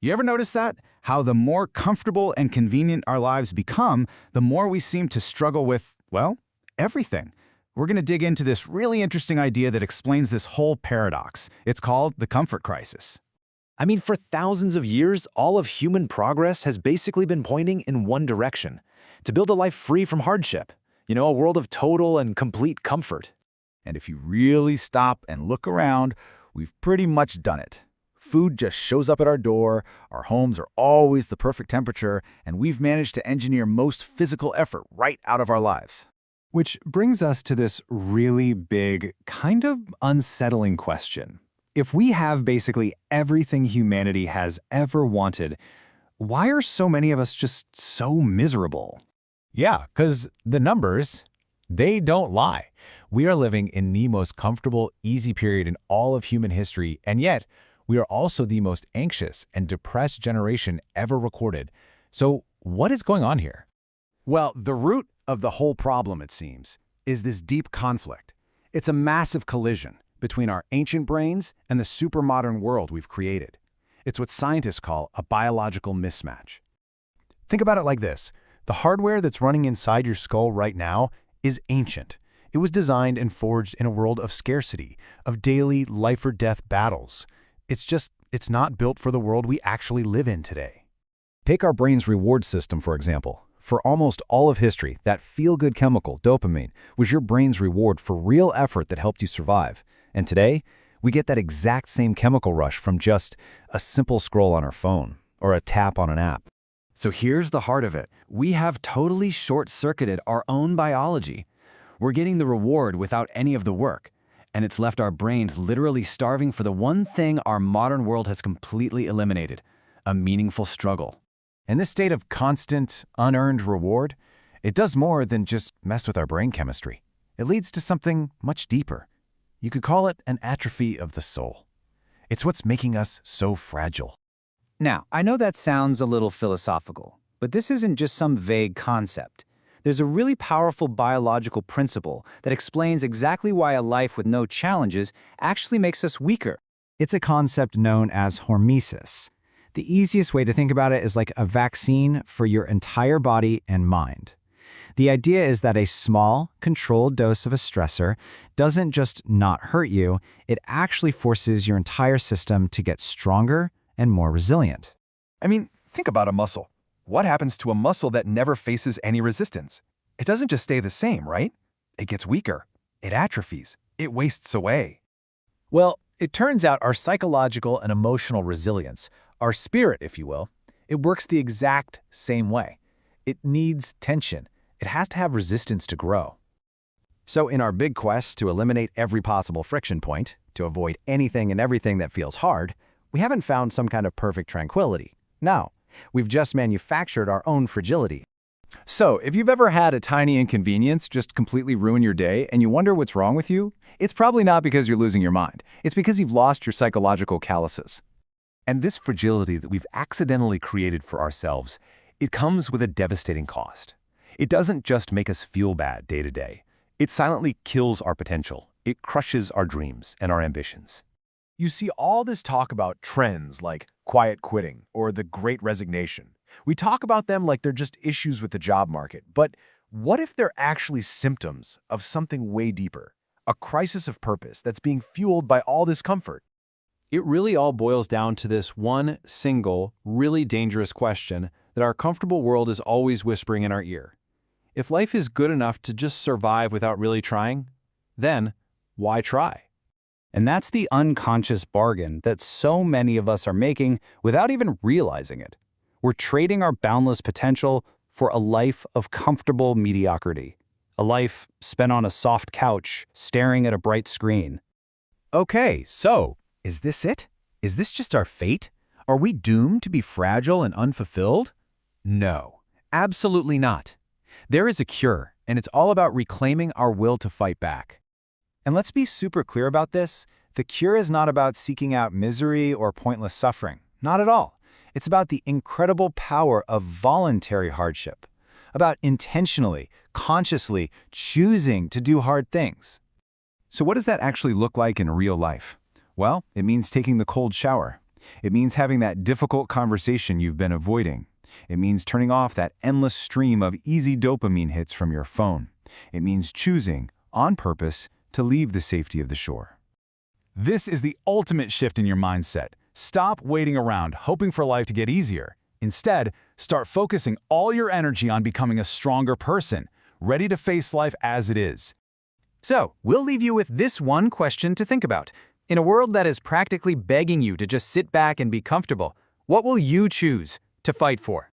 You ever notice that? How the more comfortable and convenient our lives become, the more we seem to struggle with, well, everything. We're going to dig into this really interesting idea that explains this whole paradox. It's called the comfort crisis. I mean, for thousands of years, all of human progress has basically been pointing in one direction, to build a life free from hardship. A world of total and complete comfort. And if you really stop and look around, we've pretty much done it. Food just shows up at our door, our homes are always the perfect temperature, and we've managed to engineer most physical effort right out of our lives. Which brings us to this really big, kind of unsettling question. If we have basically everything humanity has ever wanted, why are so many of us just so miserable? Yeah, because the numbers, they don't lie. We are living in the most comfortable, easy period in all of human history, and yet we are also the most anxious and depressed generation ever recorded. So what is going on here? Well, the root of the whole problem, it seems, is this deep conflict. It's a massive collision between our ancient brains and the supermodern world we've created. It's what scientists call a biological mismatch. Think about it like this. The hardware that's running inside your skull right now is ancient. It was designed and forged in a world of scarcity, of daily life-or-death battles. It's not built for the world we actually live in today. Take our brain's reward system, for example. For almost all of history, that feel-good chemical, dopamine, was your brain's reward for real effort that helped you survive. And today, we get that exact same chemical rush from just a simple scroll on our phone or a tap on an app. So here's the heart of it. We have totally short-circuited our own biology. We're getting the reward without any of the work, and it's left our brains literally starving for the one thing our modern world has completely eliminated, a meaningful struggle. And this state of constant, unearned reward, it does more than just mess with our brain chemistry. It leads to something much deeper. You could call it an atrophy of the soul. It's what's making us so fragile. Now, I know that sounds a little philosophical, but this isn't just some vague concept. There's a really powerful biological principle that explains exactly why a life with no challenges actually makes us weaker. It's a concept known as hormesis. The easiest way to think about it is like a vaccine for your entire body and mind. The idea is that a small, controlled dose of a stressor doesn't just not hurt you, it actually forces your entire system to get stronger and more resilient. I mean, think about a muscle. What happens to a muscle that never faces any resistance? It doesn't just stay the same, right? It gets weaker. It atrophies. It wastes away. Well, it turns out our psychological and emotional resilience, our spirit, if you will, it works the exact same way. It needs tension. It has to have resistance to grow. So in our big quest to eliminate every possible friction point, to avoid anything and everything that feels hard, we haven't found some kind of perfect tranquility. No, we've just manufactured our own fragility. So, if you've ever had a tiny inconvenience just completely ruin your day and you wonder what's wrong with you, it's probably not because you're losing your mind. It's because you've lost your psychological calluses. And this fragility that we've accidentally created for ourselves, it comes with a devastating cost. It doesn't just make us feel bad day to day. It silently kills our potential. It crushes our dreams and our ambitions. You see all this talk about trends like quiet quitting or the Great Resignation. We talk about them like they're just issues with the job market. But what if they're actually symptoms of something way deeper? A crisis of purpose that's being fueled by all this comfort? It really all boils down to this one single, really dangerous question that our comfortable world is always whispering in our ear. If life is good enough to just survive without really trying, then why try? And that's the unconscious bargain that so many of us are making without even realizing it. We're trading our boundless potential for a life of comfortable mediocrity, a life spent on a soft couch, staring at a bright screen. Okay, so, is this it? Is this just our fate? Are we doomed to be fragile and unfulfilled? No, absolutely not. There is a cure, and it's all about reclaiming our will to fight back. And let's be super clear about this. The cure is not about seeking out misery or pointless suffering. Not at all. It's about the incredible power of voluntary hardship, about intentionally, consciously choosing to do hard things. So what does that actually look like in real life? Well, it means taking the cold shower. It means having that difficult conversation you've been avoiding. It means turning off that endless stream of easy dopamine hits from your phone. It means choosing, on purpose, to leave the safety of the shore. This is the ultimate shift in your mindset. Stop waiting around, hoping for life to get easier. Instead, start focusing all your energy on becoming a stronger person, ready to face life as it is. So, we'll leave you with this one question to think about. In a world that is practically begging you to just sit back and be comfortable, what will you choose to fight for?